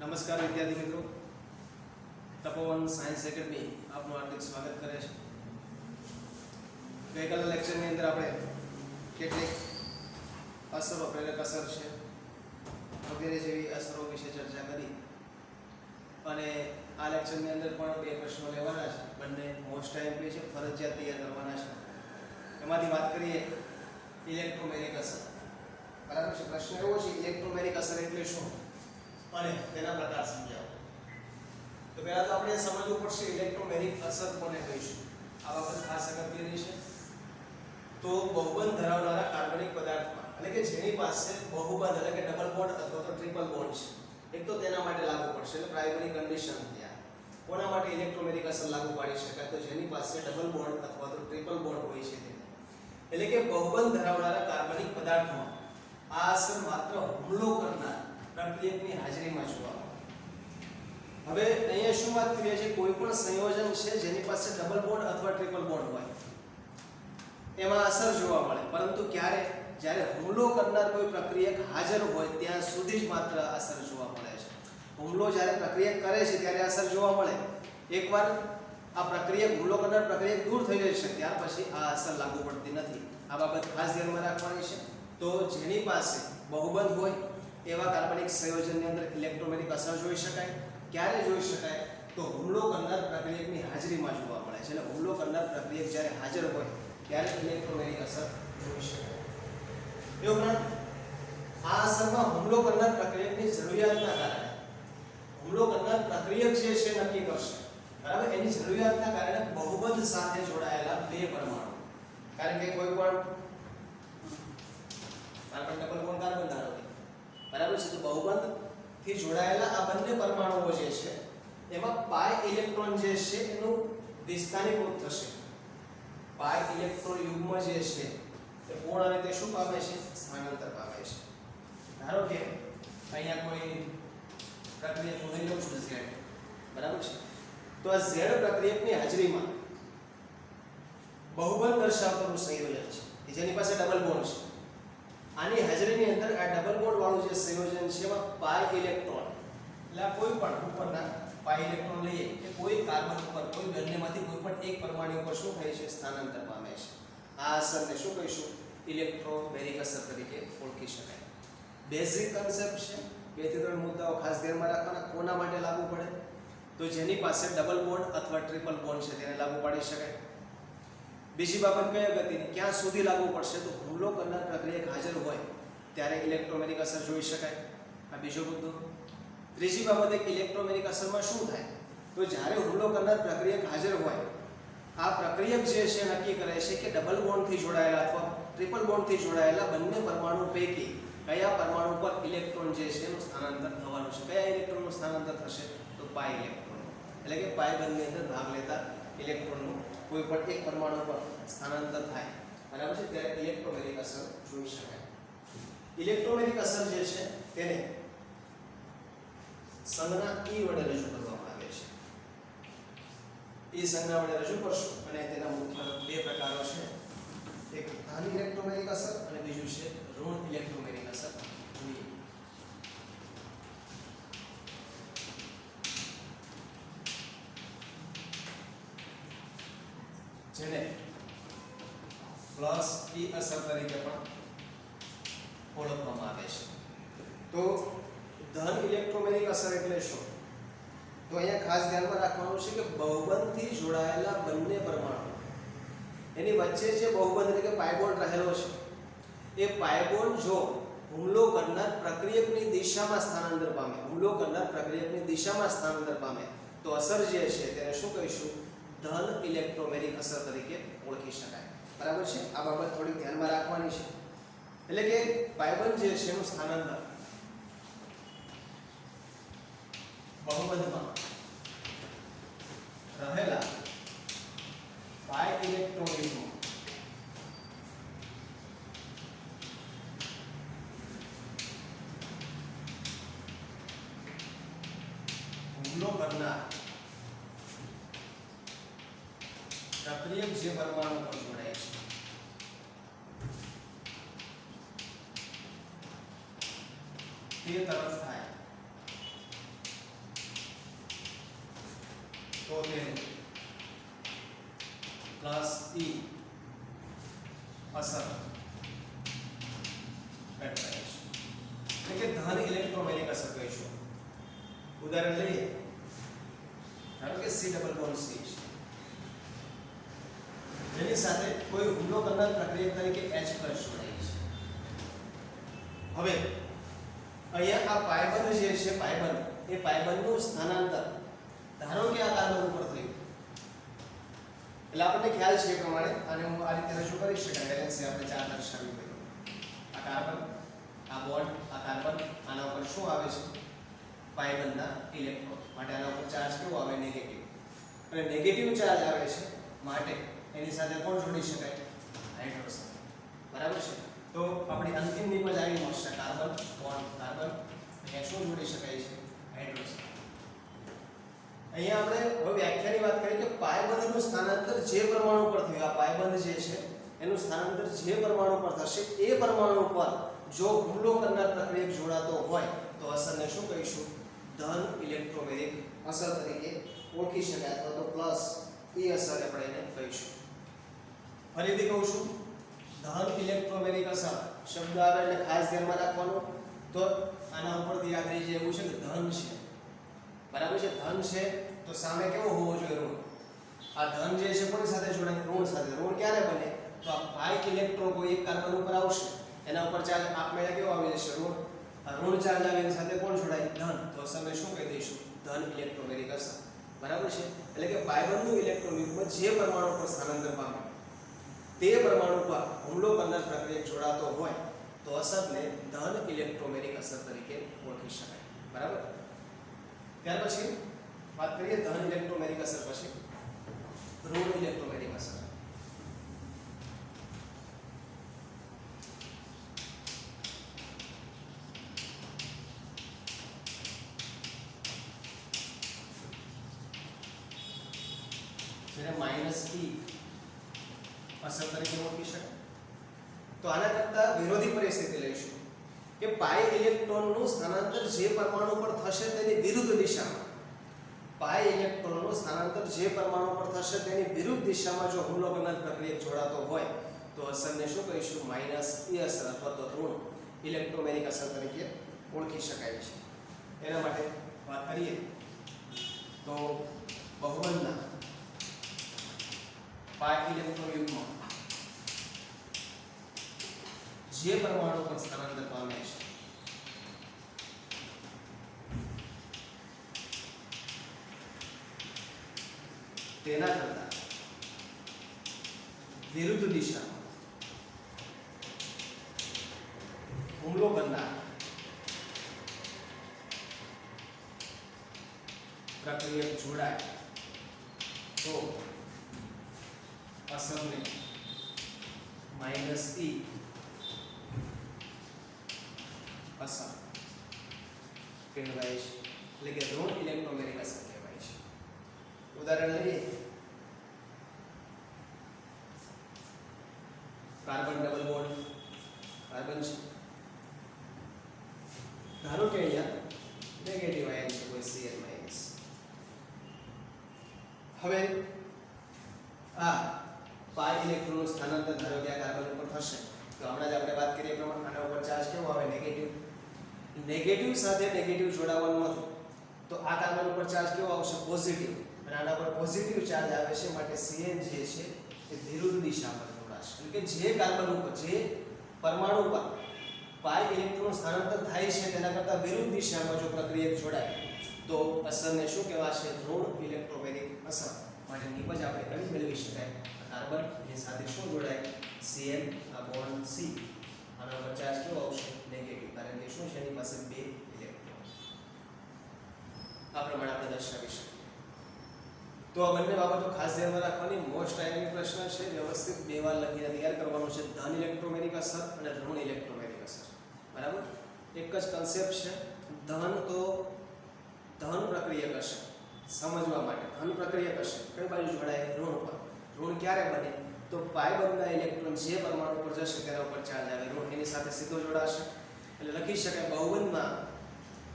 નમસ્કાર વિદ્યાર્થી મિત્રો, તપોવન સાયન્સ એકેડમી આપનું હાર્દિક સ્વાગત કરે છે. ગઈકાલના લેક્ચરની અંદર આપણે કેટલીક અસરો, પ્રેરક અસર છે વગેરે જેવી અસરો વિશે ચર્ચા કરી અને આ લેક્ચરની અંદર પણ બે પ્રશ્નો લેવાના છે. બંને મોસ્ટ આઈએમપી છે, ફરજિયાત તૈયાર કરવાના છે. એમાંથી વાત કરીએ ઇલેક્ટ્રોમેગ્નેટિક અસર. બરાબર છે. પ્રશ્ન એવો છે ઇલેક્ટ્રોમેગ્નેટિક અસર એટલે શું અને તેના પ્રકાર સમજાવો. તો પહેલા તો આપણે સમજવું પડશે ઇલેક્ટ્રોમેગ્નેટિક અસર કોને કહીશું. આ બાબત ખાસ અગત્યની છે. તો બહુબંધ ધરાવનારા કાર્બનિક પદાર્થમાં, એટલે કે જેની પાસે બહુબંધ એટલે કે ડબલ બોન્ડ અથવા તો ટ્રિપલ બોન્ડ છે, એક તો તેના માટે લાગુ પડશે. એટલે પ્રાઇમરી કન્ડિશન થયા. કોના માટે ઇલેક્ટ્રોમેગ્નેટિક અસર લાગુ પાડી શકાય? તો જેની પાસે ડબલ બોન્ડ અથવા તો ટ્રિપલ બોન્ડ હોય છે તેને. એટલે કે બહુબંધ ધરાવનારા કાર્બનિક પદાર્થમાં આ અસર માત્ર હુમલો કરનાર પ્રક્રિયકની હાજરીમાં જોવા મળે. હવે અહીંયા શું વાત કરીએ છીએ? કોઈ પણ સંયોજન છે જેની પાસે ડબલ બોન્ડ અથવા ટ્રિપલ બોન્ડ હોય એમાં અસર જોવા મળે, પરંતુ ક્યારે? જ્યારે હુમલો કરનાર કોઈ પ્રક્રિયક હાજર હોય ત્યાં સુધી જ માત્ર અસર જોવા મળે છે. હુમલો જ્યારે પ્રક્રિયક કરે છે ત્યારે અસર જોવા મળે. એકવાર આ પ્રક્રિયક, હુમલો કરનાર પ્રક્રિયક દૂર થઈ જાય છે ત્યાર પછી આ અસર લાગુ પડતી નથી. આ બાબત ખાસ ધ્યાનમાં રાખવાની છે. તો જેની પાસે બહુબંધ હોય એવા કાર્બનિક સંયોજનની અંદર ઇલેક્ટ્રોમેગ્નેટિક અસર જોઈ શકાય. ક્યારે જોઈ શકાય? તો હુમલો કરનાર પ્રક્રિયકની હાજરીમાં જોવા મળે છે. એટલે હુમલો કરનાર પ્રક્રિયક જ્યારે હાજર હોય ત્યારે ઇલેક્ટ્રોમેગ્નેટિક અસર જોઈ શકાય. એ ઉપરાંત આ અસરમાં હુમલો કરનાર પ્રક્રિયકની જરૂરિયાતના કારણે, હુમલો કરનાર પ્રક્રિયક જે છે નક્કી કરશે, બરાબર, એની જરૂરિયાતના કારણે બહુબંધ સાથે જોડાયેલા બે પરમાણુ, કારણ કે કોઈ પણ કાર્બન ડબલ બોન્ડ કાર્બન ધારો કે, બરાબર છે, તો બહુબંધ થી જોડાયેલા આ બંને પરમાણુઓ જે છે એમાં પાઈ ઇલેક્ટ્રોન જે છે એનું વિસ્થાનીકૃત થશે. પાઈ ઇલેક્ટ્રોન યુગ્મ જે છે એ પૂર્ણ રીતે શું પામે છે? સ્થાનાંતર પામે છે. ધારો કે અહીંયા કોઈ પ્રક્રિયક હું લઈ લઉં છું Z, બરાબર છે, તો આ Z પ્રક્રિયકની હાજરીમાં બહુબંધ દર્શાવતું સંયોજન છે જેની પાસે ડબલ બોન્ડ છે. આની હાજરીની અંદર આ ડબલ બોન્ડ વાળું જે સંયોજન છે એમાં પાઈ ઇલેક્ટ્રોન, એટલે કોઈ પણ ઉપરના પાઈ ઇલેક્ટ્રોન લઈએ કે કોઈ કાર્બન ઉપર, કોઈ બંનેમાંથી કોઈ પણ એક પરમાણુ ઉપર શું થાય છે? સ્થાનાંતર પામે છે. આ અસરને શું કહીશું? ઇલેક્ટ્રોમેગ્નેટિક અસર તરીકે ઓળખી શકાય. બેઝિક કન્સેપ્ટ છે. 2 થી 3 મુદ્દાઓ ખાસ ધ્યાનમાં રાખવાના. કોના માટે લાગુ પડે? તો જેની પાસે ડબલ બોન્ડ અથવા ટ્રિપલ બોન્ડ છે તેને લાગુ પાડી શકાય. બીજી બાબત કઈ અગત્યની? ક્યાં સુધી લાગુ પડશે? તો હુમલો કરનાર પ્રક્રિયક હાજર હોય ત્યારે ઇલેક્ટ્રોમેગ્નેટિક અસર જોઈ શકાય. આ બીજો મુદ્દો. ત્રીજી બાબત, એક ઇલેક્ટ્રોમેગ્નેટિક અસરમાં શું થાય? તો જ્યારે હુમલો કરનાર પ્રક્રિયક હાજર હોય, આ પ્રક્રિયક જે છે નક્કી કરે છે કે ડબલ બોન્ડથી જોડાયેલા અથવા ટ્રિપલ બોન્ડથી જોડાયેલા બંને પરમાણુ પૈકી કયા પરમાણુ પર ઇલેક્ટ્રોન જે છે એનું સ્થાનાંતર થવાનું છે. કયા ઇલેક્ટ્રોનનું સ્થાનાંતર થશે? તો પાઈ ઇલેક્ટ્રોન, એટલે કે પાઈ બંધની અંદર ભાગ લેતા ઇલેક્ટ્રોનનું કોઈ પણ એક પરમાણુ પર સ્થાનાંતર થાય, બરાબર છે, ત્યારે ઇલેક્ટ્રોમેગ્નેટિક અસર જોઈ શકાય. ઇલેક્ટ્રોમેગ્નેટિક અસર જે છે તેને સંજ્ઞા E વડે રજૂ કરવામાં આવે છે. E સંજ્ઞા વડે રજૂ કરશું અને તેના મુખ્ય બે પ્રકારો છે. એક ધન ઇલેક્ટ્રોમેગ્નેટિક અસર અને બીજું છે ઋણ ઇલેક્ટ્રોમેગ્નેટિક અસર. જેને પ્લસ E અસર તરીકે પણ ઓળખવામાં આવે છે. તો ધન ઇલેક્ટ્રોમેગ્નેટિક અસર એટલે શું? તો અહીંયા ખાસ ધ્યાનમાં રાખવાનું છે કે બહુબંધથી જોડાયેલા બંને પરમાણુ, એની વચ્ચે જે બહુબંધ એટલે કે પાઈ બોન્ડ રહેલો છે, એ પાઈ બોન્ડ જો હુમલો કરનાર પ્રક્રિયકની દિશામાં સ્થાનાંતર પામે, હુમલો કરનાર પ્રક્રિયકની દિશામાં સ્થાનાંતર પામે તો અસર જે છે તેને શું કહીશું? ધન ઇલેક્ટ્રોમેગ્નેટિક અસર તરીકે ઓળખી શકાય. બરાબર છે. આ બાબત થોડી ધ્યાનમાં રાખવાની છે. એટલે કે પાયબંધ જે છે એનું સ્થાનાંતર બહુબંધમાં રહેલા પાઈ ઇલેક્ટ્રોનનો હુમલો કરનાર પ્રક્રિયક જે પરમાણુ પર જોડાય છે તે તરફ થાય તો તેની પ્લસ E અસર એટલે કે ધન ઇલેક્ટ્રોમેગ્નેટિક અસર કહીશું. ઉદાહરણ લઈએ, ધારો કે C ડબલ બોન્ડ C છે, જેની સાથે કોઈ હુમલો કરનાર પ્રક્રિયા તરીકે H પ્લસ જોડાઈ છે. હવે અહીંયા આ પાયબંધ જે છે, પાયબંધ એ પાયબંધનું સ્થાનાંતર ધારો કે આ કાર્બન ઉપર થયું, એટલે આપણને ખ્યાલ છે એ પ્રમાણે આને હું આ રીતે રજૂ કરી શકાય. વેલેન્સી આપણે 4 દર્શાવી હોય, આ કાર્બન, આ બોન્ડ, આ કાર્બન, આના ઉપર શું આવે છે? પાયબંધના ઇલેક્ટ્રોન. માટે આના ઉપર ચાર્જ કેવો આવે? નેગેટિવ. અને નેગેટિવ ચાર્જ આવે છે માટે એની સાથે કોણ જોડી શકાય? હાઇડ્રોજન. બરાબર છે? તો આપણી અંતિમ નિપજ આવી મળશે કાર્બન બોન્ડ કાર્બન, અહીંયા શું જોડી શકાય છે? હાઇડ્રોજન. અહીંયા આપણે હવે વ્યાખ્યાની વાત કરીએ કે પાયબંધનું સ્થાનાંતર જે પરમાણુ પર થયું, આ પાયબંધ જે છે એનું સ્થાનાંતર જે પરમાણુ પર થશે એ પરમાણુ પર જો હુમલો કરનાર પ્રક્રિયક જોડાતો હોય તો અસરને શું કહીશું? ધન ઇલેક્ટ્રોમેગ્નેટિક અસર તરીકે ઓળખી શકાય, અથવા તો પ્લસ E અસર આપણે એને કહીશું. ફરીથી કહું છું, ધન ઇલેક્ટ્રોમેગ્નેટિક અસર શબ્દ આવે એટલે ખાસ ધ્યાનમાં રાખવાનું. તો આના ઉપરથી યાદ રહી જાય એવું છે કે ધન છે, બરાબર છે? ધન છે તો સામે કેવો હોવો જોઈએ? ઋણ. આ ધન જે છે કોની સાથે જોડાય? ઋણ સાથે. ઋણ ક્યારે બને? તો આ પાઈ ઇલેક્ટ્રોન કોઈ એક કાર્બન ઉપર આવશે, એના ઉપર ચાર્જ આપમેળે કેવો આવી જશે? ઋણ. આ ઋણ ચાર્જ આવે એની સાથે કોણ જોડાય? ધન. તો અસરને શું કહી દઈશું? ધન ઇલેક્ટ્રોમેગ્નેટિક અસર. બરાબર છે? એટલે કે પાયબંધનું ઇલેક્ટ્રોન યુગ્મ જે પરમાણુ પર સ્થાનાંતર પામે તે પરમાણુ પર હુમલો કરનાર પ્રક્રિયક જોડાતો હોય તો અસરને ધન ઇલેક્ટ્રોમેગ્નેટિક અસર તરીકે ઓળખી શકાય. બરાબર? ત્યાર પછી વાત કરીએ ધન ઇલેક્ટ્રોમેગ્નેટિક અસર પછી ઋણ ઇલેક્ટ્રોમેગ્નેટિક અસર. જેને -E અસર તરીકે ઓળખી શકાય. તો આના કરતા વિરોધી પરિસ્થિતિ લઈશું કે પાઈ ઇલેક્ટ્રોનનું સ્થાનાંતર જે પરમાણુ પર થશે તેની વિરુદ્ધ દિશામાં, પાઈ ઇલેક્ટ્રોનનું સ્થાનાંતર જે પરમાણુ પર થશે તેની વિરુદ્ધ દિશામાં જો હુમલો કરનાર પ્રક્રિયક જોડાતો હોય તો અસરને શું કહીશું? -E અસર અથવા તો ઋણ ઇલેક્ટ્રોમેગ્નેટિક અસર તરીકે ઓળખી શકાય છે. એના માટે વાત કરીએ તો બહુબંધના પાઈ ઇલેક્ટ્રોન યુગ્મ જે પરમાણુ પર સ્થાનાંતર પામે છે તેના કરતા વિરુદ્ધ દિશામાં હુમલો કરનાર પ્રક્રિયક જોડાય તો અસરને -E અસર કહેવાય છે, એટલે કે ઋણ ઇલેક્ટ્રોમેગ્નેટિક અસર કહેવાય છે. ઉદાહરણ લઈએ, કાર્બન ડબલ બોન્ડ કાર્બન છે, ધારો કે અહીંયા નેગેટિવ આયન છે કોઈ Cl-. હવે આ પાઈ ઇલેક્ટ્રોનનું સ્થાનાંતર ધારો કે આ કાર્બન ઉપર થશે તો હમણાં જ આપણે વાત કરીએ એ પ્રમાણે આના ઉપર ચાર્જ કેવો આવે? નેગેટિવ. નેગેટિવ સાથે નેગેટિવ જોડાવાનું નથી તો આ કાર્બન ઉપર ચાર્જ કેવો આવશે? પોઝિટિવ. અને આના પર પોઝિટિવ ચાર્જ આવે છે માટે Cn જે છે એ વિરુદ્ધ દિશામાં જોડાશે. એટલે કે જે કાર્બન ઉપર, જે પરમાણુ પર પાઈ ઇલેક્ટ્રોન સ્થાનાંતર થાય છે તેના કરતાં વિરુદ્ધ દિશામાં જો પ્રક્રિયક જોડાય તો અસરને શું કહેવાશે? ઋણ ઇલેક્ટ્રોમેગ્નેટિક અસર. માટે નિપજ આપણે કઈ મેળવી શકાય? કાર્બન એની સાથે શું જોડાય? Cl, આ બોન્ડ C, આના પર ચાર્જ કેવો આવશે? નેગેટિવ. કારણ કે શું છે? એની પાસે 2 ઇલેક્ટ્રોન. આ પ્રમાણે આપણે દર્શાવી શકીએ. તો આ બંને બાબતો ખાસ ધ્યાનમાં રાખવાની. મોસ્ટ આઈએમપી પ્રશ્ન છે, વ્યવસ્થિત 2 વાર લખીને તૈયાર કરવાનો છે. ધન ઇલેક્ટ્રોમેગ્નેટિક અસર અને ઋણ ઇલેક્ટ્રોમેગ્નેટિક અસર. બરાબર? એક જ કન્સેપ્ટ છે. ધન તો ધન પ્રક્રિયક હશે સમજવા માટે. ધન પ્રક્રિયક હશે કઈ બાજુ જોડાય? ઋણ પર. ઋણ ક્યારે બને? તો પાયબંધના ઇલેક્ટ્રોન જે પરમાણુ પર જશે તેના ઉપર ચાર્જ આવે, ઋણ એની સાથે સીધો જોડાશે. એટલે લખી શકાય બહુબંધમાં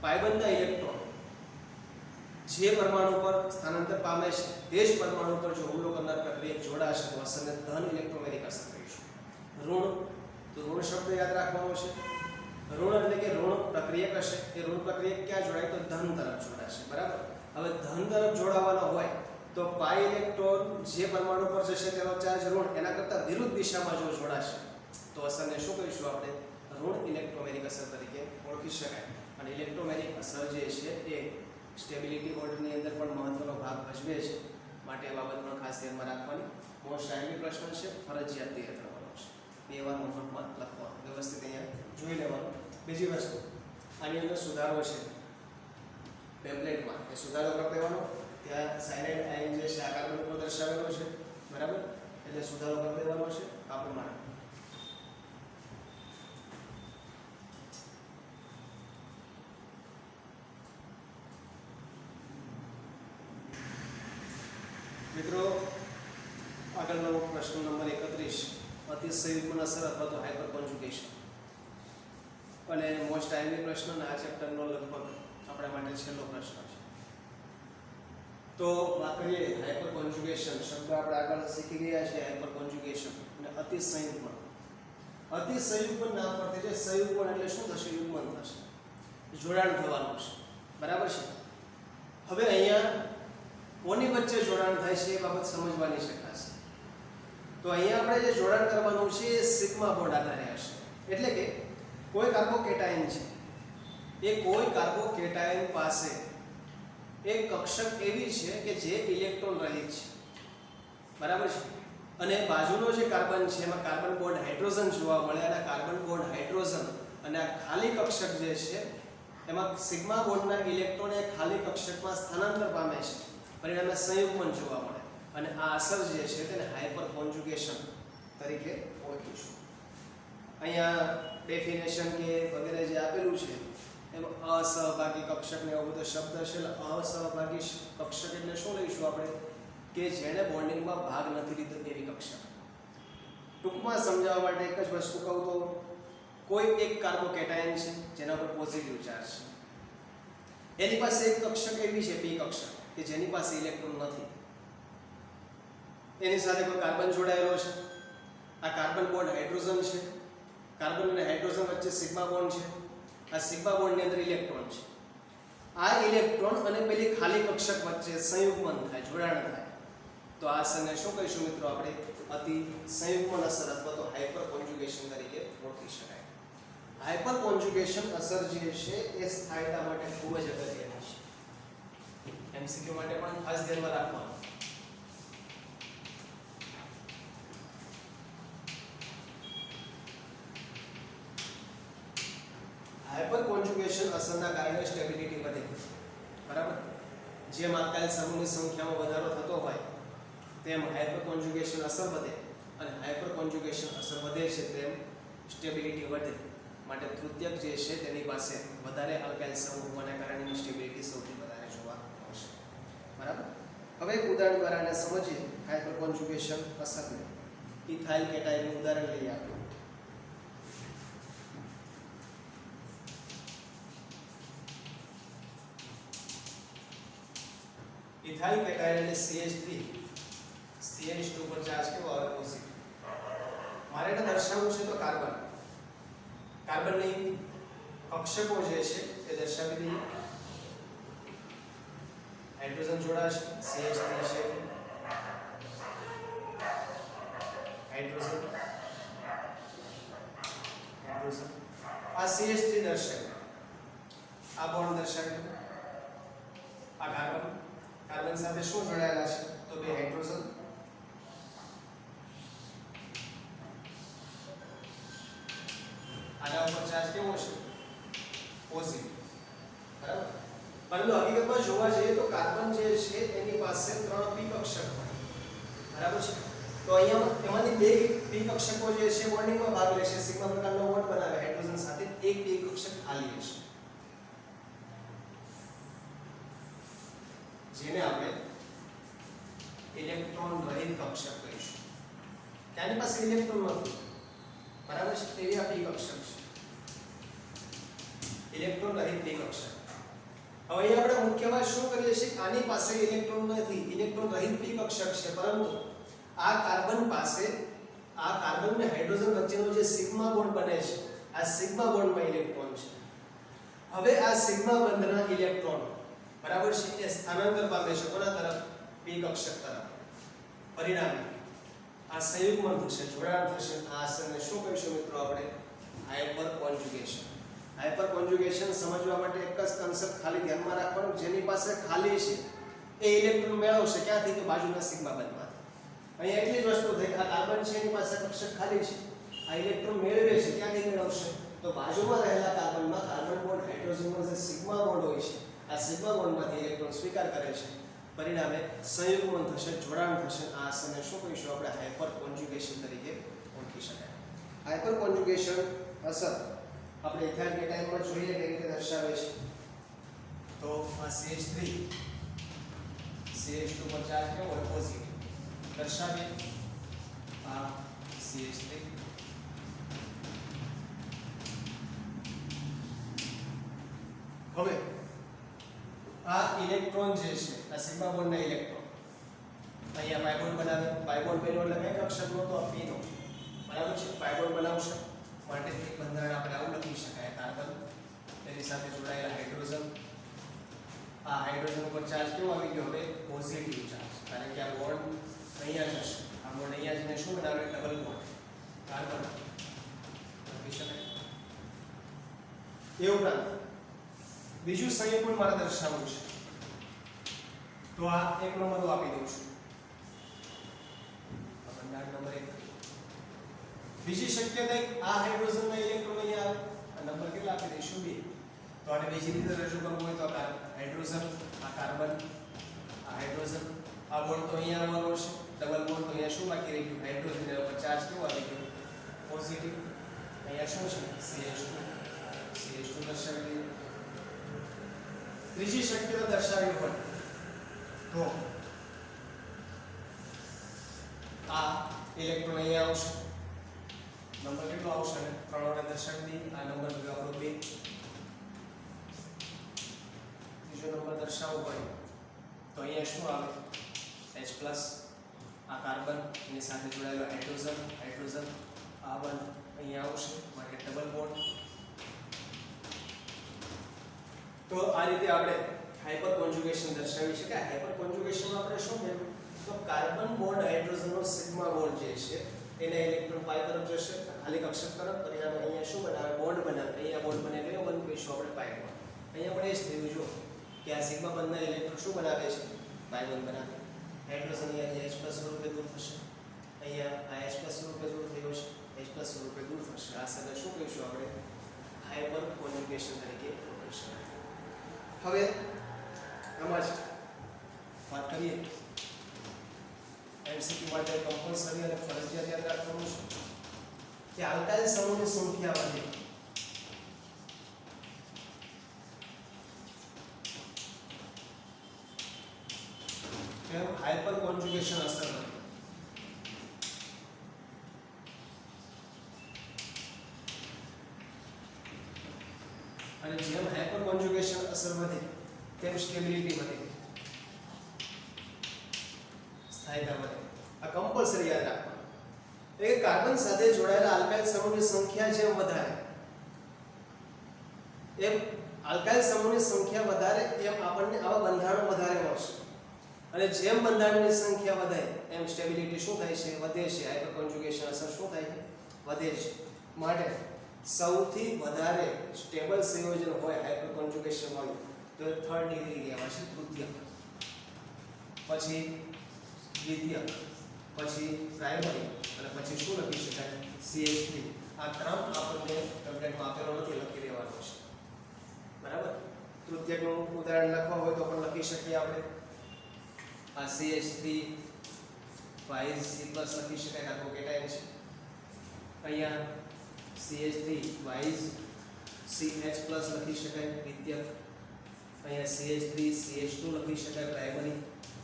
પાયબંધના ઇલેક્ટ્રોન જે પરમાણુ પર સ્થાનાંતર પામે છે તે જ પરમાણુ પર જો હુમલો કરનાર પ્રક્રિયક જોડાશે તો અસરને ધન ઇલેક્ટ્રોમેગ્નેટિક અસર કહીશું. ઋણ, તો ઋણ શબ્દ યાદ રાખવાનો છે. ઋણ એટલે કે ઋણ પ્રક્રિયક હશે, એ ઋણ પ્રક્રિયક ક્યાં જોડાય તો ધન તરફ જોડાશે. બરાબર. હવે ધન તરફ જોડાવાનો હોય તો પાઈ ઇલેક્ટ્રોન જે પરમાણુ પર જશે તેનો ચાર્જ ઋણ, એના કરતાં વિરુદ્ધ દિશામાં જો જોડાશે તો અસરને શું કહીશું આપણે? ઋણ ઇલેક્ટ્રોમેગ્નેટિક અસર તરીકે ઓળખી શકાય. અને ઇલેક્ટ્રોમેગ્નેટિક અસર જે છે એ સ્ટેબિલિટી બોન્ડની અંદર પણ મહત્વનો ભાગ ભજવે છે. માટે એ બાબત પણ ખાસ ધ્યાનમાં રાખવાની. મોસ્ટ ટાઈમલી પ્રશ્ન છે, ફરજિયાત તૈયાર કરવાનો છે. 2 વાર નોટમાં લખવાનું, વ્યવસ્થિત અહીંયા જોઈ લેવાનું. બીજી વસ્તુ, આની અંદર સુધારો છે પેમ્પલેટમાં, એ સુધારો કરી દેવાનો. ત્યાં સાયનાઇડ આયન જે છે આ કાર્બન ઉપર દર્શાવેલો છે. બરાબર, એટલે સુધારો કરી દેવાનો છે આ પ્રમાણે. મિત્રો, આગળનો પ્રશ્ન નંબર 31, અતિશયુગ્મન અસર અથવા તો હાઇપર કોન્જુગેશન. અને મોસ્ટ ટાઈમલી પ્રશ્ન અને આ ચેપ્ટરનો લગભગ આપણા માટે છેલ્લો પ્રશ્ન છે. તો વાત કરીએ હાઇપર કોન્જુગેશન શબ્દ આપણે આગળ શીખી ગયા છીએ. હાઇપર કોન્જુગેશન અને અતિશયુગ્મન. અતિશયુગ્મન નામ પરથી જે સંયુગ્મન એટલે શું થશે? યુગ્મન થશે, જોડાણ થવાનું છે. બરાબર છે. હવે અહીંયા કોની વચ્ચે જોડાણ થાય છે એ બાબત સમજવાની છે ખાસ. તો અહીંયા આપણે જે જોડાણ કરવાનું છે એ સિગ્મા બોન્ડ આધારે હશે. એટલે કે કોઈ કાર્બોકેટાયન છે, એ કોઈ કાર્બોકેટાયન પાસે એક કક્ષક એવી છે કે જે ઇલેક્ટ્રોન રહિત છે. બરાબર છે. અને બાજુનો જે કાર્બન છે એમાં કાર્બન બોન્ડ હાઇડ્રોજન જોવા મળે, અને કાર્બન બોન્ડ હાઇડ્રોજન અને આ ખાલી કક્ષક જે છે એમાં સિગ્મા બોન્ડના ઇલેક્ટ્રોન એ ખાલી કક્ષકમાં સ્થાનાંતર પામે છે, પરિણામે સંયુગ્મન જોવા મળે. અને આ અસર જે છે તેને હાઇપર કોન્જુગેશન તરીકે ઓળખીશું. અહીંયા ડેફિનેશન કે વગેરે જે આપેલું છે એમાં અસહભાગી કક્ષક ને એવો બધો શબ્દ છે. અસહભાગી કક્ષક એટલે શું લઈશું આપણે? કે જેણે બોન્ડિંગમાં ભાગ નથી લીધો એવી કક્ષક. ટૂંકમાં સમજાવવા માટે એક જ વસ્તુ કહું તો, કોઈ એક કાર્બોકેટાયન છે જેના પર પોઝિટિવ ચાર્જ છે, એની પાસે એક કક્ષક એવી છે પી કક્ષક કે જેની પાસે ઇલેક્ટ્રોન નથી. એની સાથે કોઈ કાર્બન જોડાયેલો છે. આ કાર્બન બોન્ડ હાઇડ્રોજન છે. કાર્બન અને હાઇડ્રોજન વચ્ચે સિગ્મા બોન્ડ છે. આ સિગ્મા બોન્ડની અંદર ઇલેક્ટ્રોન છે. આ ઇલેક્ટ્રોન અને પેલી ખાલી કક્ષક વચ્ચે સંયુગ્મન થાય, જોડાણ થાય. તો આ અસરને શું કહીશું મિત્રો આપણે? અતિ સંયુગ્મન અસર અથવા તો હાઇપર કોન્જુગેશન તરીકે ઓળખી શકાય. હાઇપર કોન્જુગેશન અસર જે છે એ સ્થાયીતા માટે ખૂબ જ અગત્યની છે. એમસીક્યુ માટે પણ ખાસ ધ્યાનમાં રાખવાનું. હાઇપર કોન્જુગેશન અસરના કારણે સ્ટેબિલિટી વધે. બરાબર. જેમ આલ્કાઇલ સમૂહની સંખ્યામાં વધારો થતો હોય તેમ હાઇપર કોન્જુગેશન અસર વધે, અને હાઇપર કોન્જુગેશન અસર વધે છે તેમ સ્ટેબિલિટી વધે. માટે તૃતીયક જે છે તેની પાસે વધારે આલ્કાઇલ સમૂહ હોવાના કારણે સ્ટેબિલિટી સૌથી વધારે જોવા મળશે. બરાબર. હવે એક ઉદાહરણ દ્વારા આને સમજીએ હાઇપર કોન્જુગેશન અસરને. ઇથાઇલ કેટાયનનું ઉદાહરણ લઈએ આપણે. ઇથાઇલ કેટાયન એટલે CH3, CH2 પર ચાર્જ કેવો આવે? પોઝિટિવ. મારે એને દર્શાવવું છે તો કાર્બન, કાર્બનની કક્ષકો જે છે એ દર્શાવી દઈએ. હાઇડ્રોજન જોડાશે, CH3 છે, હાઇડ્રોજન, હાઇડ્રોજન. આ CH3 દર્શાવ્યું, આ બોન્ડ દર્શાવ્યું, આ કાર્બન, કાર્બન સાથે શું જોડાયેલા છે તો બે હાઇડ્રોજન. આના ઉપર ચાર્જ કેવો છે? પોઝિટિવ. બરાબર. પરંતુ હકીકતમાં જોવા જઈએ તો કાર્બન જે છે એની પાસે 3 પી કક્ષક હોય. બરાબર છે. તો અહીંયા એમાંથી 2 પી કક્ષકો જે છે બોન્ડિંગમાં ભાગ લેશે, સિગ્મા પ્રકારનો બોન્ડ બનાવે હાઇડ્રોજન સાથે. એક પી કક્ષક ખાલી હશે, જેને આપણે ઇલેક્ટ્રોન રહિત કક્ષક કહીશું. તેની પાસે ઇલેક્ટ્રોન નથી. બરાબર છે. તેવી આ પી કક્ષક છે, ઇલેક્ટ્રોન રહિત પી કક્ષક. હવે અહીંયા આપણે મુખ્ય વાત શું કરીએ છીએ આની પાસે ઇલેક્ટ્રોન નથી ઇલેક્ટ્રોન રહિત p કક્ષક છે પરંતુ આ કાર્બન પાસે આ કાર્બન અને હાઇડ્રોજન વચ્ચેનો જે સિગ્મા બોન્ડ બને છે આ સિગ્મા બોન્ડમાં ઇલેક્ટ્રોન છે હવે આ સિગ્મા બંધના ઇલેક્ટ્રોન બરાબર છે એ સ્થાનાંતર પામે છે કોના તરફ p કક્ષક તરફ પરિણામે આ સંયુગ્મન થશે જોડાણ થશે આ આસનને શું કહીશું મિત્રો આપણે હાઇપર કોન્જુગેશન હાઇપર કોન્જુગેશન સમજવા માટે એક જ કન્સેપ્ટ ખાલી ધ્યાનમાં રાખવાનું જેની પાસે ખાલી છે એ ઇલેક્ટ્રોન મેળવશે ક્યાંથી તો બાજુના સિગ્મા બંધમાંથી અહીંયા એટલી જ વસ્તુ થઈ કે આ કાર્બન છે એની પાસે કક્ષક ખાલી છે આ ઇલેક્ટ્રોન મેળવે છે ક્યાંથી મેળવશે તો બાજુમાં રહેલા કાર્બનમાં કાર્બન બોન્ડ હાઇડ્રોજનમાં જે સિગ્મા બોન્ડ હોય છે આ સિગ્મા બોન્ડમાંથી ઇલેક્ટ્રોન સ્વીકાર કરે છે પરિણામે સંયુગ્મન થશે જોડાણ થશે આ આસનને શું કહીશું આપણે હાઇપર કોન્જુગેશન તરીકે ઓળખી શકાય હાઇપર કોન્જુગેશન અસર આપણે ઇથાઇલ કેટાયનમાં જોઈએ કે રીતે દર્શાવે છે તો આ CH3 CH2 પર ચાર્જ કેવો હોય પોઝિટિવ દર્શાવીએ આ CH3 હવે આ ઇલેક્ટ્રોન જે છે આ સિગ્મા બોન્ડના ઇલેક્ટ્રોન અહીંયા પાઈ બોન્ડ બનાવે પાઈ બોન્ડ બન્યો એટલે કઈ કક્ષકનો તો p નો બરાબર છે પાઈ બોન્ડ બનાવશે માટે એક બંધારણ આપણે આવું લખી શકાય કાર્બન તેની સાથે જોડાયેલા હાઇડ્રોજન આ હાઇડ્રોજન પર ચાર્જ કેવો આવી ગયો હવે પોઝિટિવ ચાર્જ કારણ કે આ બોન્ડ અહીંયા જશે આ બોન્ડ અહીંયા જઈને શું બનાવે ડબલ બોન્ડ કાર્બન લખી શકાય એ ઉપરાંત બીજું સંયુગ્મન મારે દર્શાવવું છે તો આ એક નંબર આપી દઉં છું બંધારણ નંબર 1 બીજી શક્યતા આ હાઇડ્રોજનના ઇલેક્ટ્રોન અહીંયા આવે આ નંબર કેટલા આપી દઈશું 2 તો આને બીજી રીતે રજૂ કરવું હોય તો હાઇડ્રોજન આ કાર્બન આ હાઇડ્રોજન આ બોન્ડ તો અહીંયા આવવાનો છે ડબલ બોન્ડ તો અહીંયા શું બાકી રહી ગયું હાઇડ્રોજન એના પર ચાર્જ કેવો આવી ગયો પોઝિટિવ અહીંયા શું છે CH2 દર્શાવી દીધું ત્રીજી શક્યતા દર્શાવી હોય તો આ ઇલેક્ટ્રોન અહીંયા આવશે નંબર કેટલો આવશે ને 3 વડે દર્શાવી દઈએ આ નંબર ભેગા આપણો 2 ત્રીજો નંબર દર્શાવવો હોય તો અહીંયા શું આવે H+ આ કાર્બન એની સાથે જોડાયેલો હાઇડ્રોજન આ બંધ અહીંયા આવશે માટે ડબલ બોન્ડ તો આ રીતે આપણે હાઇપર કોન્જુગેશન દર્શાવી શકાય હાઇપર કોન્જુગેશનમાં આપણે શું મેળવ્યું તો કાર્બન બોન્ડ હાઇડ્રોજનનો સિગ્મા બોન્ડ જે છે એના ઇલેક્ટ્રોન પાઈ તરફ જશે ખાલી કક્ષક તરફ પરિણામે અહીંયા શું બનાવે બોન્ડ બનાવે અહીંયા બોન્ડ બને કયો બંધ કહીશું આપણે પાઈ બોન્ડ અહીંયા પણ એ જ થયું જો કે આ સિગ્મા બંધના ઇલેક્ટ્રોન શું બનાવે છે પાઈ બોન્ડ બનાવે હાઇડ્રોજન અહીંયા H+ સ્વરૂપે દૂર થશે અહીંયા આ H+ સ્વરૂપે દૂર થયો છે H+ સ્વરૂપે દૂર થશે આ સાથે શું કહીશું આપણે હાઇપર કોન્જુગેશન તરીકે ઓળખી શકાય હવે આમાં જ વાત કરીએ એમસીક્યુ માટે કમ્પલસરી અને ફરજિયાત યાદ રાખવાનું છે કે આલ્કાઇલ સમૂહની સંખ્યા વધે તેમ હાઇપર કોન્જુગેશન અસર વધે અને જેમ હાઇપર કોન્જુગેશન અસર વધે તેમ સ્ટેબિલિટી વધે સ્થાયીતા વધે આ કમ્પલસરી યાદ રાખવાનું એટલે કાર્બન સાથે જોડાયેલા આલ્કાઇલ સમૂહની સંખ્યા જેમ વધારે એમ આલ્કાઇલ સમૂહની સંખ્યા વધારે એમ આપણને આવા બંધારણો વધારે મળશે અને જેમ બંધારણની સંખ્યા વધે એમ સ્ટેબિલિટી શું થાય છે વધે છે હાઇપર કોન્જુગેશન અસર શું થાય છે વધે છે માટે સૌથી વધારે સ્ટેબલ સંયોજન હોય હાઇપર કોન્જુગેશન હોય તો થર્ડ ડિગ્રી કહેવાશે તૃતીયક પછી દ્વિતીયક પછી પ્રાઇમરી અને પછી શું લખી શકાય CH3 આ ક્રમ આપણને ટેબ્લેટમાં આપેલો નથી લખી દેવાનો છે બરાબર તૃતીયકનું ઉદાહરણ લખવા હોય તો પણ લખી શકીએ આપણે આ CH3 વાઇઝ C+ લખી શકાય આખો કેટાયન છે અહીંયા CH3 વાઇઝ CH+ લખી શકાય દ્વિતીયક અહીંયા CH3 CH2 લખી શકાય પ્રાઇમરી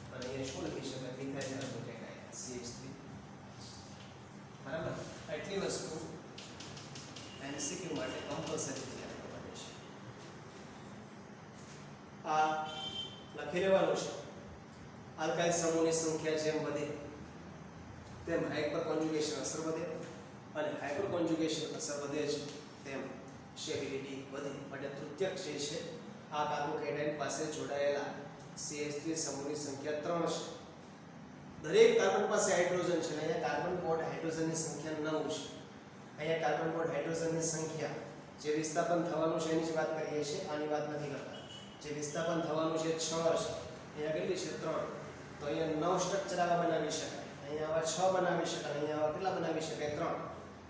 અને અહીંયા શું લખી શકાય મિથાઇલ આખો કેટાયન CH3 બરાબર એટલી વસ્તુ MCQ માટે કમ્પલસરી તૈયાર કરવાની છે આ લખી લેવાનું છે. આલ્કાઇલ સમૂહની સંખ્યા જેમ વધે તેમ હાઇપર કોન્જ્યુગેશન અસર વધે અને હાઇપર કોન્જ્યુગેશન અસર વધે છે તેમ સ્ટેબિલિટી વધે. માટે તૃતીયક જે છે આ કાર્બોકેટાઇન પાસે જોડાયેલા CH3 સમૂહની સંખ્યા 3 છે. દરેક કાર્બન પાસે હાઇડ્રોજન છે અને અહીંયા કાર્બન બોન્ડ હાઇડ્રોજનની સંખ્યા 9 છે. અહીંયા કાર્બન બોન્ડ હાઇડ્રોજનની સંખ્યા જે વિસ્થાપન થવાનું છે એની જ વાત કરીએ છીએ, આની વાત નથી કરતા. જે વિસ્થાપન થવાનું છે 6 છે, અહીંયા કેટલી છે 3. તો અહીંયા 9 સ્ટ્રક્ચર આવા બનાવી શકાય, અહીંયા આવા 6 બનાવી શકાય, અહીંયા આવા કેટલા બનાવી શકાય 3.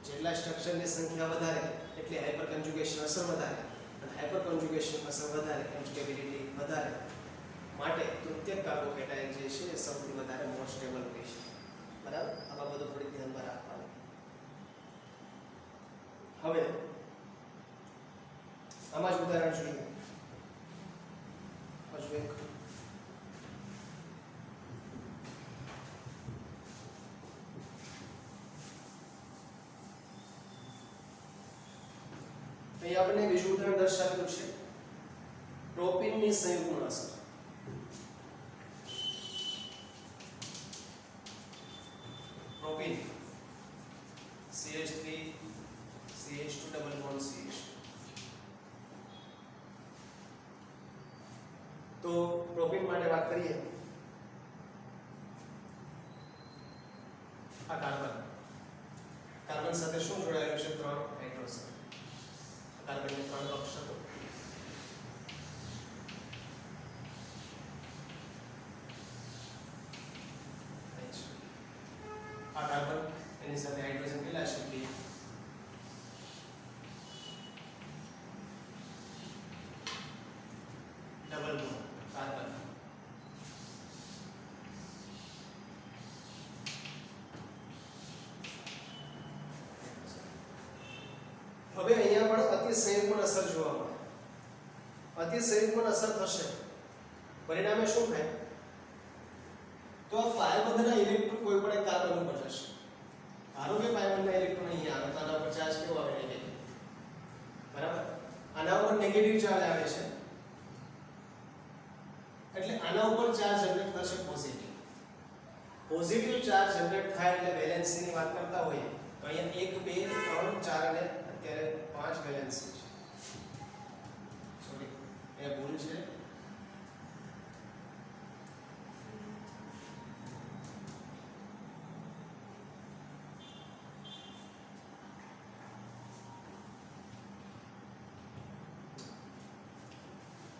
જેટલા સ્ટ્રક્ચરની સંખ્યા વધારે એટલે હાઇપર કોન્જ્યુગેશન અસર વધારે અને હાઇપર કોન્જ્યુગેશન અસર વધારે એમ સ્ટેબિલિટી વધારે. માટે તૃતીયક કાર્બોકેટાઇન જે છે એ સૌથી વધારે મોર સ્ટેબલ હોય છે. બરાબર, આ બાબતો થોડી ધ્યાનમાં રાખવાની. હવે આમાં જ ઉદાહરણ જોઈએ. હજુ એક અહીં આપણે બીજું ઉદાહરણ દર્શાવેલું છે પ્રોપીનની સંયુગ્મ અસર. Propyne CH3 CH2 double bond CH. તો પ્રોપીન માટે વાત કરીએ, આ કાર્બન સાથે શું જોડાયેલું છે 3 હાઇડ્રોજન. કાર્બનની 3 કક્ષકો. આ કાર્બન એની સાથે હાઇડ્રોજન કેટલા છે 2. Double bond carbon. હવે અહીંયા પણ અતિ સંયુગ્મન અસર જોવા મળે. અતિ સંયુગ્મન અસર થશે, પરિણામે શું થાય? તો આ પાયબંધના ઇલેક્ટ્રોન કોઈ પણ એક કાર્બન ઉપર જશે. ધારો કે પાયબંધના ઇલેક્ટ્રોન અહીંયા આવે તો આના ઉપર ચાર્જ કેવો આવે? નેગેટિવ. બરાબર, આના ઉપર નેગેટિવ ચાર્જ આવે છે એટલે આના ઉપર ચાર્જ જનરેટ થશે પોઝિટિવ. પોઝિટિવ ચાર્જ જનરેટ થાય એટલે વેલેન્સીની વાત કરતા હોઈએ તો અહીંયા 1 2 3 4 અને અત્યારે 5 વેલેન્સી છે. સોરી, એ ભૂલ છે.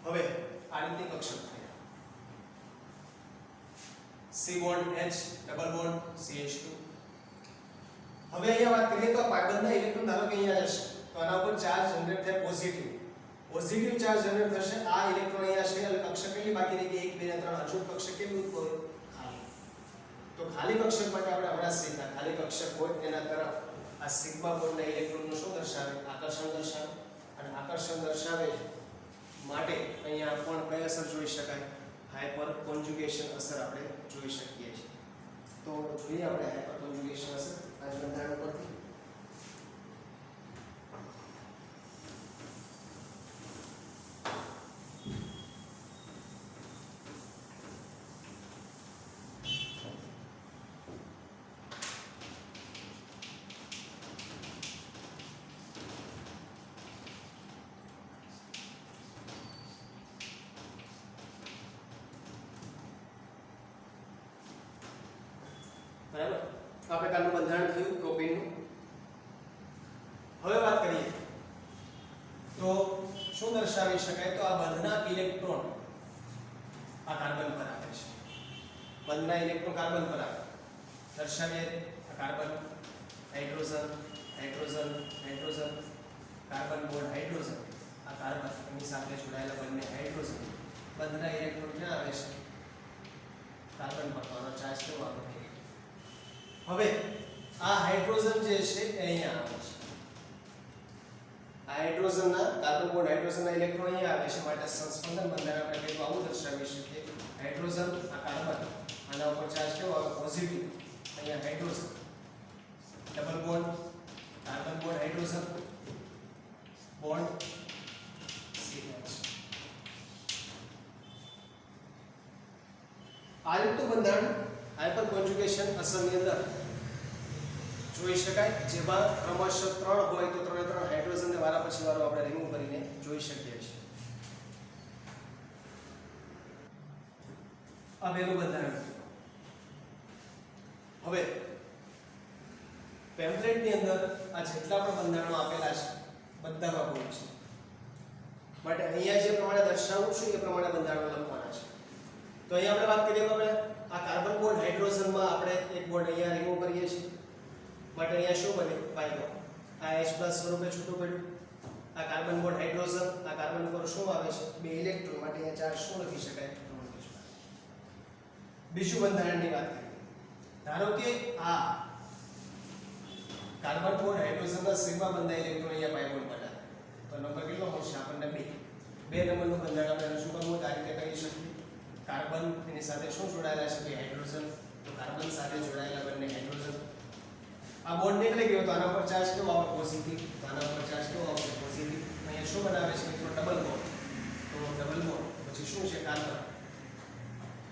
હવે આ રીતે કક્ષક થયા C bond H double bond CH2. હવે અહીંયા વાત કરીએ તો પાયબંધના ઇલેક્ટ્રોન ધારો કે અહીંયા જશે તો આના ઉપર ચાર્જ જનરેટ થાય પોઝિટિવ. પોઝિટિવ ચાર્જ જનરેટ થશે. આ ઇલેક્ટ્રોન અહીંયા છે એટલે કક્ષક કેટલી બાકી રહી ગઈ? 1 2 3. અચૂક કક્ષક કેવું ઉદ્ભવે? ખાલી. તો ખાલી કક્ષક માટે આપણે હમણાં શીખ્યા ખાલી કક્ષક હોય એના તરફ આ સિગ્મા બોન્ડના ઇલેક્ટ્રોનનું શું દર્શાવે? આકર્ષણ દર્શાવે. અને આકર્ષણ દર્શાવે માટે અહીંયા પણ કઈ અસર જોઈ શકાય? હાઇપર કોન્જ્યુગેશન અસર આપણે જોઈ શકીએ છીએ. તો જોઈએ આપણે હાઇપર કોન્જ્યુગેશન અસર આ બંધારણ પરથી. બરાબર, આ પ્રકારનું બંધારણ થયું પ્રોપીનનું. હવે વાત કરીએ તો શું દર્શાવી શકાય? તો આ બંધના ઇલેક્ટ્રોન આ કાર્બન પર આવે છે. બંધના ઇલેક્ટ્રોન કાર્બન પર આવે દર્શાવીએ. આ carbon, hydrogen, hydrogen, hydrogen, carbon bond hydrogen. આ કાર્બન એની સાથે જોડાયેલા બંને હાઇડ્રોજન. બંધના ઇલેક્ટ્રોન ક્યાં આવે છે? કાર્બન પર. આનો ચાર્જ કેવો આવે? હવે આ હાઇડ્રોજન જે છે એ અહીંયા આવે છે. આ હાઇડ્રોજનના કાર્બન બોન્ડ હાઇડ્રોજનના ઇલેક્ટ્રોન અહીંયા આવે છે. માટે સંસ્પંદન બંધારણ આપણે કઈ આવું દર્શાવી શકીએ. હાઇડ્રોજન આ કાર્બન આના ઉપર ચાર્જ કેવો આવે? પોઝિટિવ. અહીંયા hydrogen double bond carbon bond hydrogen bond CH. આ રીતનું બંધારણ હાઇપર કોન્જ્યુગેશન અસરની અંદર જોઈ શકાય, જેમાં ક્રમશઃ 3 હોય તો 3 હાઇડ્રોજનને વારા પછી વારો આપણે રિમૂવ કરીને જોઈ શકીએ છીએ. આ પહેલું બંધારણ. હવે પેમ્પલેટની અંદર આ જેટલા પણ બંધારણો આપેલા છે બધામાં ભૂલ છે, માટે અહીંયા જે પ્રમાણે દર્શાવું છું એ પ્રમાણે બંધારણો લખવાના છે. તો અહીંયા આપણે વાત કરીએ આપણે આ કાર્બન બોન્ડ હાઇડ્રોજનમાં આપણે એક બોન્ડ અહીંયા રિમૂવ કરીએ છીએ, માટે અહીંયા શું બને? પાઈ બોન્ડ. આ H+ સ્વરૂપે છૂટું પડ્યું. આ કાર્બન બોન્ડ હાઇડ્રોજન, આ કાર્બન પર શું આવે છે? 2 ઇલેક્ટ્રોન, માટે અહીંયા ચાર્જ શું લખી શકાય? બીજું બંધારણની વાત કરીએ. ધારો કે આ કાર્બન બોન્ડ હાઇડ્રોજનના સિગ્મા બંધાયેલ ઇલેક્ટ્રોન અહીંયા પાઈ બોન્ડ બનાવે, તો નંબર કેટલો મળશે આપણને? 2 નંબરનું બંધારણ આપણે રજૂ કરવું આ રીતે કરી શકીએ. કાર્બન એની સાથે શું જોડાયેલા છે? હાઇડ્રોજન. તો કાર્બન સાથે જોડાયેલા બંને હાઇડ્રોજન. આ બોન્ડ નીકળી ગયો તો આના પર ચાર્જ કેવો આવે? પોઝિટિવ. તો આના પર ચાર્જ કેવો આવશે? પોઝિટિવ. અહીંયા શું બનાવે છે મિત્રો? Double bond. તો ડબલ બોન્ડ પછી શું છે? કાર્બન.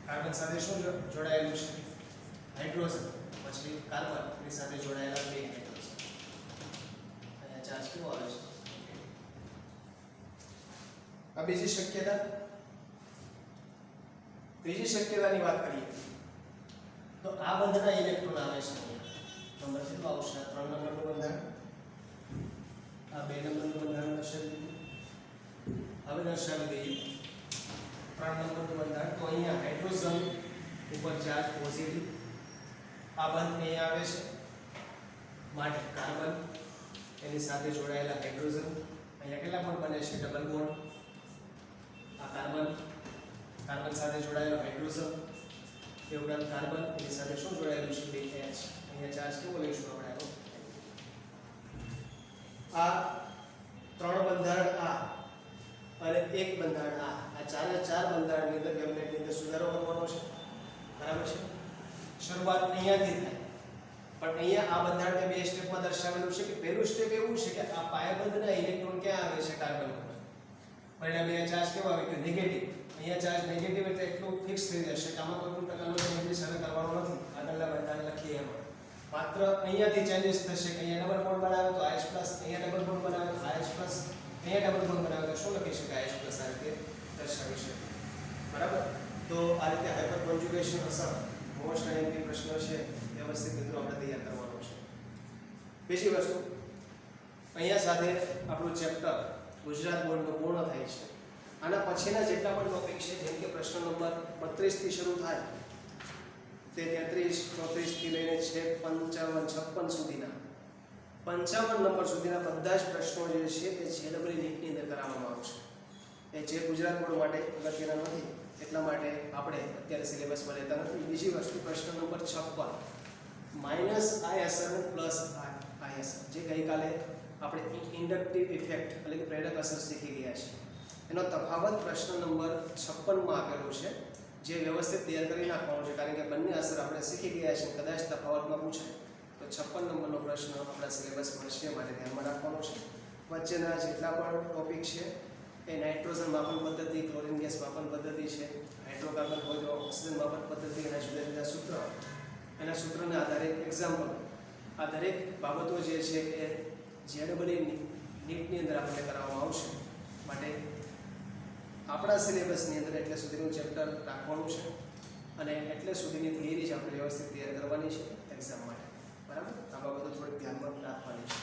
કાર્બન સાથે શું જોડાયેલું છે? હાઇડ્રોજન. પછી કાર્બન એની સાથે જોડાયેલા 2 હાઇડ્રોજન. અહીંયા ચાર્જ કેવો આવે છે? આ બીજી શક્યતા. ત્રીજી શક્યતાની વાત કરીએ તો આ બંધના ઇલેક્ટ્રોન આવે છે નંબર કેટલો આવશે? 3 નંબરનું બંધારણ. આ 2 નંબરનું બંધારણ દર્શાવી દીધું. હવે દર્શાવી દઈએ 3 નંબરનું બંધારણ. તો અહીંયા હાઇડ્રોજન ઉપર ચાર્જ પોઝિટિવ. આ બંધ અહીંયા આવે છે, માટે કાર્બન એની સાથે જોડાયેલા હાઇડ્રોજન. અહીંયા કેટલા બોન્ડ બને છે? Double bond. આ કાર્બન, કાર્બન સાથે જોડાયેલો હાઇડ્રોજન, એ ઉપરાંત કાર્બન એની સાથે શું જોડાયેલું છે? 2H. અહીંયા ચાર્જ કેવો લઈશું આપણે? આ 3 બંધારણ આ અને 1 બંધારણ આ ચારે 4 બંધારણની અંદર પેમ્પલેટની અંદર સુધારો કરવાનો છે. બરાબર છે? શરૂઆત અહીંયાથી થાય, પણ અહીંયા આ બંધારણને 2 સ્ટેપમાં દર્શાવેલું છે. કે પહેલું સ્ટેપ એવું છે કે આ પાયબંધના ઇલેક્ટ્રોન ક્યાં આવે છે? કાર્બન ઉપર. પરિણામે અહીંયા ચાર્જ કેવો આવે? કે નેગેટિવ. અહીંયા ચાર્જ નેગેટિવ એટલે એટલું ફિક્સ થઈ જશે કે આમાં કોઈ પણ પ્રકારનો ચેન્જીસ હવે કરવાનો નથી. આગળના બંધારણ લખીએ એમાં માત્ર અહીંયાથી ચેન્જીસ થશે કે અહીંયા ડબલ બોન્ડ બનાવે તો H+, અહીંયા ડબલ બોન્ડ બનાવે તો H+, અહીંયા ડબલ બોન્ડ બનાવે તો શું લખી શકાય? H+ આ રીતે દર્શાવી શકાય. બરાબર? તો આ રીતે હાઇપર કોન્જ્યુગેશન અસર મોસ્ટ આઈએમપી પ્રશ્ન છે, વ્યવસ્થિત મિત્રો આપણે તૈયાર કરવાનો છે. બીજી વસ્તુ, અહીંયા સાથે આપણું ચેપ્ટર ગુજરાત બોર્ડનું પૂર્ણ થાય છે. આના પછીના જેટલા પણ ટોપિક છે, જેમ કે પ્રશ્ન નંબર 32 થી શરૂ થાય તે 33, 34 થી લઈને છેક 55, 56 સુધીના 55 નંબર સુધીના બધા જ પ્રશ્નો જે છે એ જેડબલઈ નીટની અંદર કરાવવામાં આવશે. એ જે ગુજરાત બોર્ડ માટે અગત્યના નથી, એટલા માટે આપણે અત્યારે સિલેબસમાં લેતા નથી. બીજી વસ્તુ, પ્રશ્ન નંબર 56 -ISR + ISR, જે ગઈકાલે આપણે ઇન્ડક્ટિવ ઇફેક્ટ એટલે કે પ્રેરક અસર શીખી ગયા છે, એનો તફાવત પ્રશ્ન નંબર 56 માં આપેલો છે, જે વ્યવસ્થિત તૈયાર કરી નાખવાનો છે. કારણ કે બંને અસર આપણે શીખી ગયા છે, કદાચ તફાવતમાં પૂછાય તો 56 નંબરનો પ્રશ્ન આપણા સિલેબસમાં છે, માટે ધ્યાનમાં રાખવાનો છે. વચ્ચેના જેટલા પણ ટોપિક છે એ નાઇટ્રોજન માપન પદ્ધતિ, ક્લોરીન ગેસ માપન પદ્ધતિ છે, હાઇડ્રોકાર્બન હોય તો ઓક્સિજન માપન પદ્ધતિ, એના જુદા જુદા સૂત્ર, એના સૂત્રના આધારે એક્ઝામ્પલ, આ દરેક બાબતો જે છે એ જેડબલઈ નીટની અંદર આપણને કરાવવામાં આવશે. માટે આપણા સિલેબસની અંદર એટલે સુધીનું ચેપ્ટર રાખવાનું છે અને એટલે સુધીની થિયરી જ આપણે વ્યવસ્થિત તૈયાર કરવાની છે એક્ઝામ માટે. બરાબર? આ બાબતો થોડીક ધ્યાનમાં રાખવાની છે.